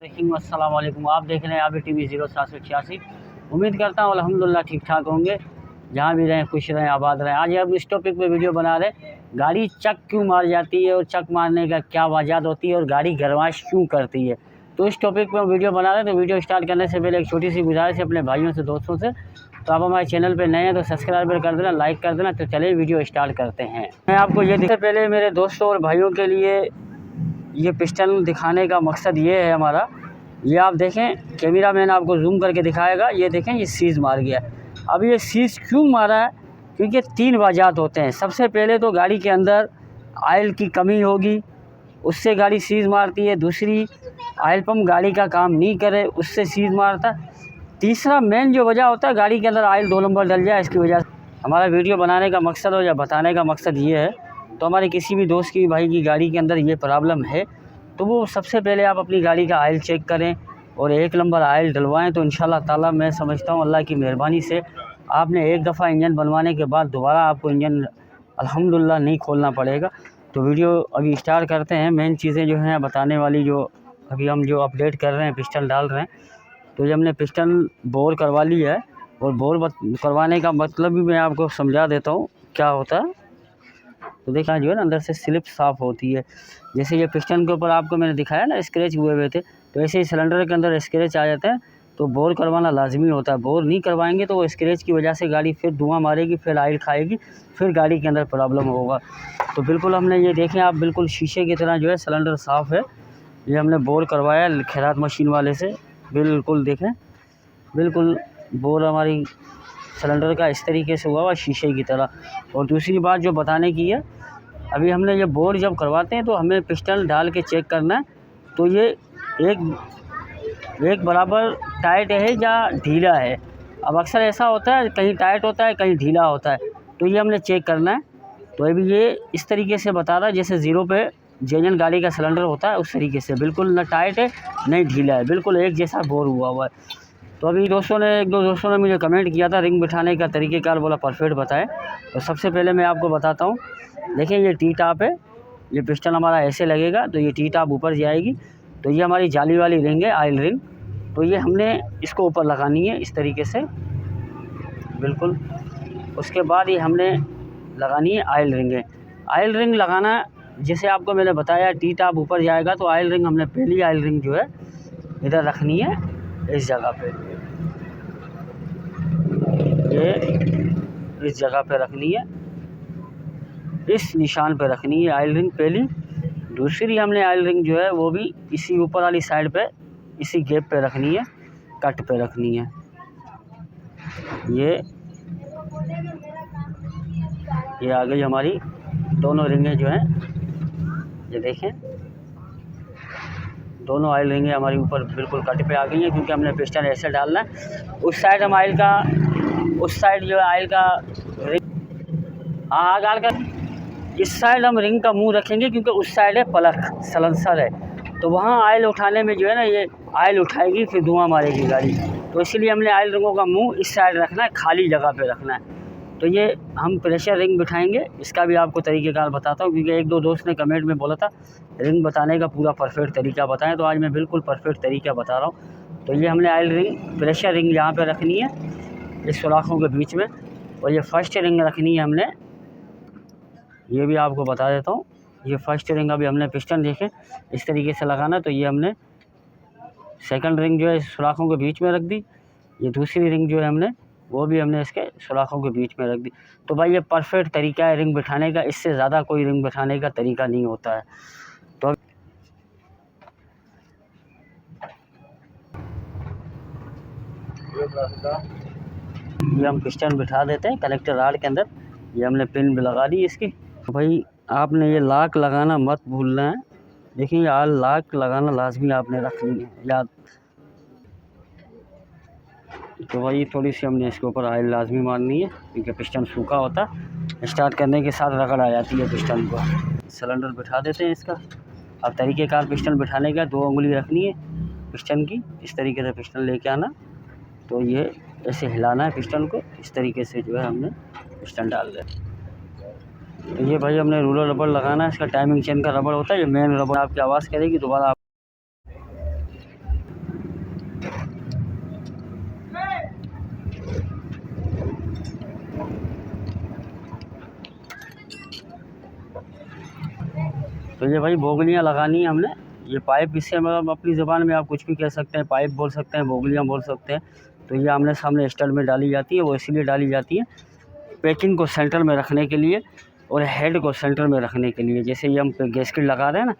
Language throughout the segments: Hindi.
अस्सलाम वालेकुम। आप देख रहे हैं आबिर टीवी 0786। उम्मीद करता हूँ अल्हम्दुलिल्लाह ठीक ठाक होंगे, जहाँ भी रहें खुश रहें आबाद रहें। आज हम इस टॉपिक पे वीडियो बना रहे हैं, गाड़ी चक क्यों मार जाती है और चक मारने का क्या वजह होती है और गाड़ी गरमाश क्यों करती है। तो इस टॉपिक पे हम वीडियो बना रहे हैं। तो वीडियो स्टार्ट करने से पहले एक छोटी सी गुजारिश है अपने भाइयों से दोस्तों से, तो आप हमारे चैनल पे नए हैं तो सब्सक्राइब कर देना, लाइक कर देना। तो चलिए वीडियो स्टार्ट करते हैं। मैं आपको ये दिखा पहले मेरे दोस्तों और भाइयों के लिए ये पिस्टन दिखाने का मकसद ये है हमारा। ये आप देखें, कैमरा मैन आपको जूम करके दिखाएगा। ये देखें, ये सीज़ मार गया। अब ये सीज़ क्यों मारा है? क्योंकि 3 वजह होते हैं। सबसे पहले तो गाड़ी के अंदर ऑयल की कमी होगी, उससे गाड़ी सीज़ मारती है। दूसरी, ऑयल पम्प गाड़ी का काम नहीं करे, उससे सीज़ मारता है। तीसरा मेन जो वजह होता है, गाड़ी के अंदर ऑयल 2 नंबर डल जाए, इसकी वजह से। हमारा वीडियो बनाने का मकसद हो या बताने का मकसद ये है, तो हमारे किसी भी दोस्त की भाई की गाड़ी के अंदर ये प्रॉब्लम है, तो वो सबसे पहले आप अपनी गाड़ी का ऑयल चेक करें और 1 नंबर ऑयल डलवाएं। तो इंशाल्लाह ताला मैं समझता हूँ अल्लाह की मेहरबानी से आपने एक दफ़ा इंजन बनवाने के बाद दोबारा आपको इंजन अल्हम्दुलिल्लाह नहीं खोलना पड़ेगा। तो वीडियो अभी स्टार्ट करते हैं। मेन चीज़ें जो हैं बताने वाली, जो अभी हम जो अपडेट कर रहे हैं, पिस्टन डाल रहे हैं। तो ये हमने पिस्टन बोर करवा लिया है, और बोर करवाने का मतलब भी मैं आपको समझा देता हूँ क्या होता है। तो देखा जो है ना, अंदर से स्लिप साफ़ होती है। जैसे ये पिस्टन के ऊपर आपको मैंने दिखाया ना, स्क्रैच हुए हुए थे, तो ऐसे ही सिलेंडर के अंदर स्क्रैच आ जाते हैं। तो बोर करवाना लाजमी होता है। बोर नहीं करवाएंगे तो वो स्क्रैच की वजह से गाड़ी फिर धुआं मारेगी, फिर ऑयल खाएगी, फिर गाड़ी के अंदर प्रॉब्लम होगा। तो बिल्कुल हमने ये देखें आप, बिल्कुल शीशे की तरह जो है सिलेंडर साफ़ है। ये हमने बोर करवाया खैरात मशीन वाले से। बिल्कुल देखें, बिल्कुल बोर हमारी सिलेंडर का इस तरीके से हुआ शीशे की तरह। और दूसरी बात जो बताने की है, अभी हमने ये बोर जब करवाते हैं तो हमें पिस्टन डाल के चेक करना है, तो ये एक बराबर टाइट है या ढीला है। अब अक्सर ऐसा होता है, कहीं टाइट होता है, कहीं ढीला होता है, तो ये हमने चेक करना है। तो अभी ये इस तरीके से बता रहा है, जैसे 0 पे जेन्युइन गाड़ी का सिलेंडर होता है उस तरीके से, बिल्कुल न टाइट है नहीं ढीला है, बिल्कुल एक जैसा बोर हुआ है। तो अभी एक दो दोस्तों ने मुझे कमेंट किया था रिंग बिठाने का तरीक़ेकार, बोला परफेक्ट बताएं। तो सबसे पहले मैं आपको बताता हूँ। देखिए, ये टी टाप है, ये पिस्टन हमारा ऐसे लगेगा, तो ये टी टाप ऊपर जाएगी। तो ये हमारी जाली वाली रिंग है, ऑयल रिंग। तो ये हमने इसको ऊपर लगानी है इस तरीके से, बिल्कुल। उसके बाद ये हमने लगानी है ऑयल रिंग है। ऑयल रिंग लगाना, जैसे आपको मैंने बताया, टी टाप ऊपर जाएगा, तो ऑयल रिंग हमने पहली ऑयल रिंग जो है इधर रखनी है, इस जगह पे, ये इस जगह पे रखनी है, इस निशान पे रखनी है ऑयल रिंग पहली। दूसरी हमने ऑयल रिंग जो है वो भी इसी ऊपर वाली साइड पे, इसी गैप पे रखनी है, कट पे रखनी है। ये आ गई हमारी दोनों रिंगें जो हैं, ये देखें, दोनों ऑयल रिंगें हमारी ऊपर बिल्कुल कट पे आ गई हैं, क्योंकि हमने पिस्टन ऐसे डालना है। उस साइड हम ऑयल का, उस साइड जो है ऑयल का रिंग, हाँ डाल कर, इस साइड हम रिंग का मुंह रखेंगे, क्योंकि उस साइड है प्लग सलेंसर है, तो वहाँ ऑयल उठाने में जो है ना, ये ऑयल उठाएगी, फिर धुआं मारेगी गाड़ी। तो इसलिए हमने ऑयल रिंगों का मुंह इस साइड रखना है, खाली जगह पे रखना है। तो ये हम प्रेशर रिंग बिठाएंगे, इसका भी आपको तरीक़ेकार बताता हूँ, क्योंकि एक दो दोस्त ने कमेंट में बोला था रिंग बताने का पूरा परफेक्ट तरीका बताएं, तो आज मैं बिल्कुल परफेक्ट तरीका बता रहा हूँ। तो ये हमने ऑयल रिंग, प्रेशर रिंग यहाँ पर रखनी है, इस सुराखों के बीच में। और ये फर्स्ट रिंग रखनी है हमने, ये भी आपको बता देता हूँ। ये फर्स्ट रिंग अभी हमने पिस्टन देखें इस तरीके से लगाना, तो ये हमने सेकंड रिंग जो है सुराखों के बीच में रख दी। ये दूसरी रिंग जो है हमने, वो भी हमने इसके सुराखों के बीच में रख दी। तो भाई ये परफेक्ट तरीका है रिंग बिठाने का, इससे ज़्यादा कोई रिंग बिठाने का तरीका नहीं होता है। तो ये हम पिस्टन बिठा देते हैं कनेक्टर राड के अंदर। ये हमने पिन भी लगा दी इसकी। तो भाई आपने ये लॉक लगाना मत भूलना है। देखिए, यार लॉक लगाना लाजमी आपने रखनी है याद। तो भाई थोड़ी सी हमने इसके ऊपर ऑयल लाजमी मारनी है, क्योंकि पिस्टन सूखा होता है, स्टार्ट करने के साथ रगड़ आ जाती है पिस्टन को। सिलेंडर बिठा देते हैं इसका। अब तरीक़ेकार पिस्टन बिठाने का, 2 उंगली रखनी है पिस्टन की, इस तरीके से पिस्टन लेके आना। तो ये ऐसे हिलाना है पिस्टन को, इस तरीके से जो है हमने पिस्टन डाल दिया। तो ये भाई हमने रूलर रबड़ लगाना है, इसका टाइमिंग चेन का रबड़ होता है, ये मेन रबड़ आपकी आवाज़ करेगी दोबारा। तो ये भाई बोगलियाँ लगानी है हमने। ये पाइप, इससे मतलब अपनी ज़बान में आप कुछ भी कह सकते हैं, पाइप बोल सकते हैं, बोगलियाँ बोल सकते हैं। तो ये आमने सामने स्टैंड में डाली जाती है। वो इसीलिए डाली जाती है पैकिंग को सेंटर में रखने के लिए और हेड को सेंटर में रखने के लिए। जैसे ये हम गैस्केट लगा रहे हैं ना,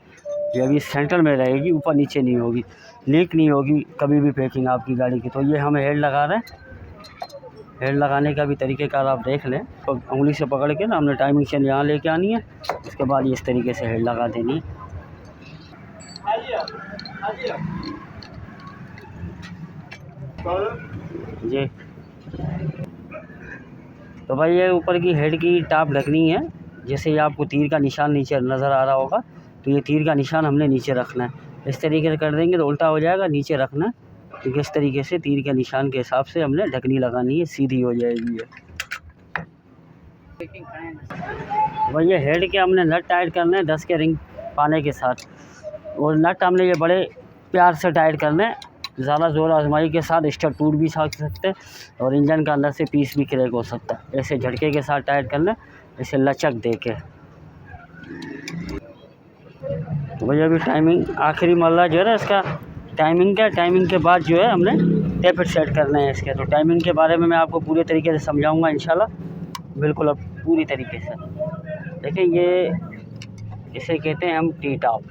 ये अभी सेंटर में रहेगी, ऊपर नीचे नहीं होगी, लीक नहीं होगी कभी भी पैकिंग आपकी गाड़ी की। तो ये हम हेड लगा रहे हैं। हेड लगाने का भी तरीक़ेकार आप देख लें। तो उंगली से पकड़ के ना हमने टाइमिंग चेन यहाँ लेके आनी है, उसके बाद इस तरीके से हेड लगा देनी है। जी तो भाई ये ऊपर की हेड की टाप ढकनी है। जैसे ये आपको तीर का निशान नीचे नज़र आ रहा होगा, तो ये तीर का निशान हमने नीचे रखना है। इस तरीके से कर देंगे तो उल्टा हो जाएगा, नीचे रखना है। तो इस तरीके से तीर के निशान के हिसाब से हमने ढकनी लगानी है, सीधी हो जाएगी ये। भाई ये हेड के हमने नट टाइट करने हैं 10 के रिंग पाने के साथ, और नट हमने ये बड़े प्यार से टाइट करने हैं। ज़्यादा ज़ोर आजमाई के साथ स्टर टूट भी सकते हैं और इंजन का अंदर से पीस भी क्रैक हो सकता है। ऐसे झटके के साथ टाइट करना, ऐसे लचक दे के। तो भैया अभी टाइमिंग आखिरी मल्ला जो है ना इसका टाइमिंग के बाद जो है हमने टेपिट सेट करना है इसके। तो टाइमिंग के बारे में मैं आपको पूरे तरीके से समझाऊंगा इंशाल्लाह, बिल्कुल अब पूरी तरीके से। देखिए ये इसे कहते हैं हम टी टॉप।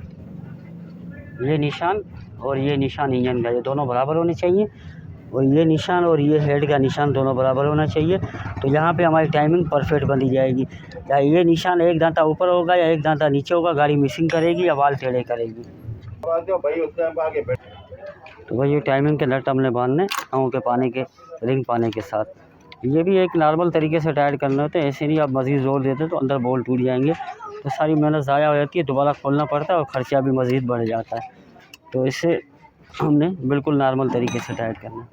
ये निशान और ये निशान इंजन का, ये दोनों बराबर होने चाहिए, और ये निशान और ये हेड का निशान दोनों बराबर होना चाहिए। तो यहाँ पे हमारी टाइमिंग परफेक्ट बनी जाएगी। या ये निशान एक दांता ऊपर होगा या एक दांता नीचे होगा, गाड़ी मिसिंग करेगी या वाल टेढ़े करेगी। तो भाई ये टाइमिंग के नट हमने बांधने पाँव के पाने के रिंग पाने के साथ। ये भी एक नॉर्मल तरीके से टाइट करने होते हैं, ऐसे नहीं आप मज़ीद ज़ोर देते तो अंदर बोल्ट टूट जाएंगे, तो सारी मेहनत ज़ाया हो जाती है, दोबारा खोलना पड़ता है और ख़र्चा भी मज़ीद बढ़ जाता है। तो इससे हमने बिल्कुल नॉर्मल तरीके से टाइट करना है।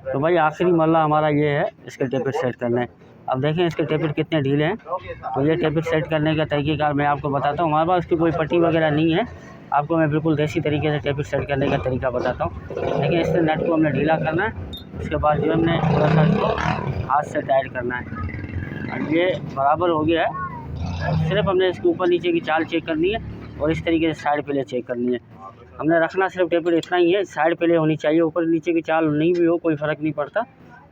तो भाई आखिरी मल्ला हमारा ये है, इसके टेपिट सेट करना है। अब देखें इसके टेपिट कितने ढीले हैं। तो ये टेपिट सेट करने का तरीक़ेकार मैं आपको बताता हूँ। हमारे पास उसकी कोई पट्टी वगैरह नहीं है, आपको मैं बिल्कुल देसी तरीके से टेपिट सेट करने का तरीका बताता हूँ। देखिए इससे नट को हमने ढीला करना है, उसके बाद जो हमने थोड़ा सा हाथ से टाइट करना है। और ये बराबर हो गया है, सिर्फ हमने इसके ऊपर नीचे की चाल चेक करनी है और इस तरीके से साइड प्ले चेक करनी है। हमने रखना सिर्फ टेपिट इतना ही है, साइड प्ले होनी चाहिए, ऊपर नीचे की चाल नहीं भी हो कोई फ़र्क नहीं पड़ता,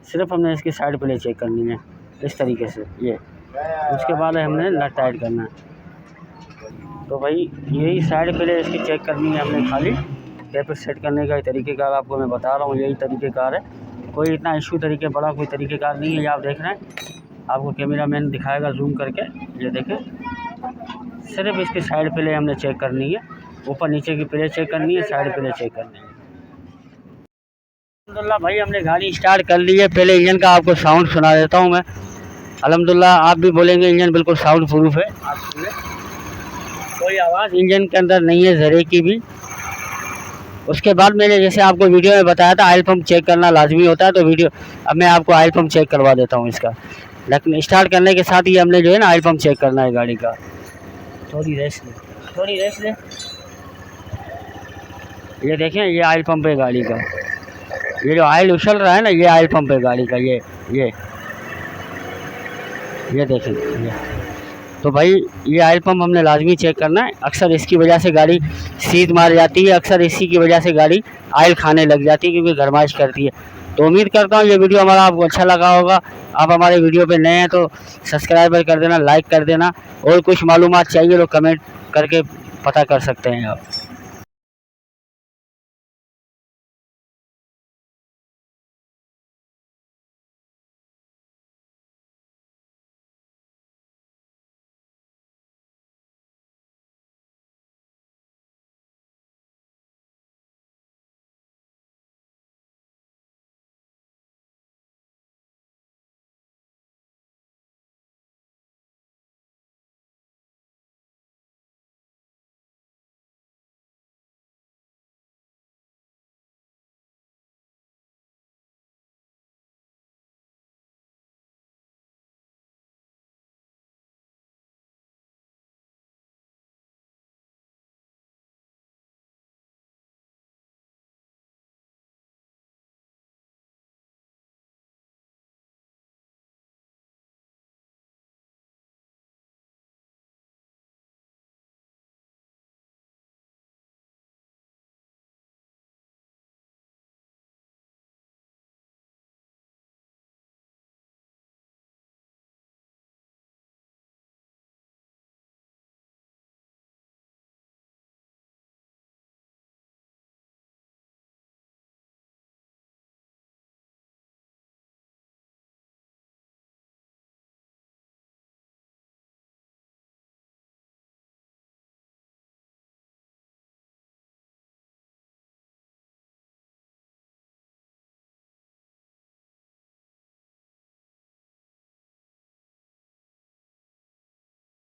सिर्फ हमने इसकी साइड प्ले चेक करनी है इस तरीके से ये। उसके बाद हमने नट टाइट करना है। तो भाई यही साइड प्ले इसकी चेक करनी है हमने, खाली टेपिट सेट करने का तरीक़ेकार आपको मैं बता रहा हूँ, यही तरीक़ेकार है। कोई इतना इशू तरीके बड़ा कोई तरीक़ेकार नहीं है। ये आप देख रहे हैं, आपको कैमरा मैन दिखाएगा जूम करके, ये देखें, सिर्फ इसकी साइड प्ले हमने चेक करनी है, ऊपर नीचे की प्ले चेक करनी है, साइड प्ले चेक करनी है। अल्हम्दुलिल्लाह भाई हमने गाड़ी स्टार्ट कर ली है। पहले इंजन का आपको साउंड सुना देता हूँ मैं। अल्हम्दुलिल्लाह आप भी बोलेंगे इंजन बिल्कुल साउंड प्रूफ है, आप सुने, कोई आवाज़ इंजन के अंदर नहीं है ज़रे की भी। उसके बाद मैंने जैसे आपको वीडियो में बताया था ऑयल पंप चेक करना लाजमी होता है, तो वीडियो अब मैं आपको ऑयल पंप चेक करवा देता हूँ इसका। लेकिन स्टार्ट करने के साथ ही हमने जो है ना ऑयल पंप चेक करना है गाड़ी का। थोड़ी रेस्ट ले, ये देखें ये ऑयल पंप है गाड़ी का, ये जो ऑयल उछल रहा है ना ये ऑयल पंप है गाड़ी का, ये देखें ये। तो भाई ये ऑयल पंप हमने लाजमी चेक करना है। अक्सर इसकी वजह से गाड़ी सीध मार जाती है, अक्सर इसी की वजह से गाड़ी ऑयल खाने लग जाती है क्योंकि गर्माइश करती है। तो उम्मीद करता हूँ ये वीडियो हमारा आपको अच्छा लगा होगा। आप हमारे वीडियो पे नए हैं तो सब्सक्राइब कर देना, लाइक कर देना, और कुछ मालूमात चाहिए तो कमेंट करके पता कर सकते हैं आप।